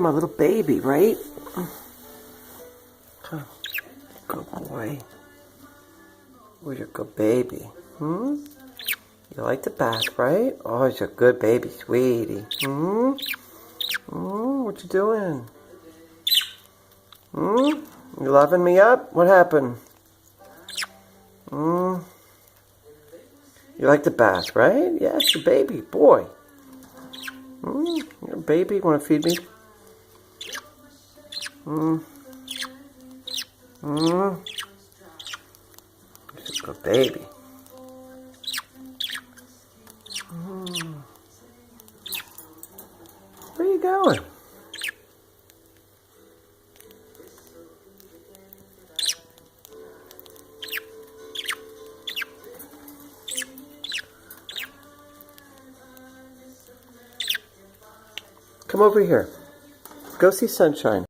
My little baby, right? Oh, good boy. Where's your good baby? You like the bath, right? Oh, he's a good baby, sweetie. What you doing? You loving me up? What happened? You like the bath, right? Yes, your baby, boy. Your baby, want to feed me? He's a good baby. Where are you going? Come over here. Go see Sunshine.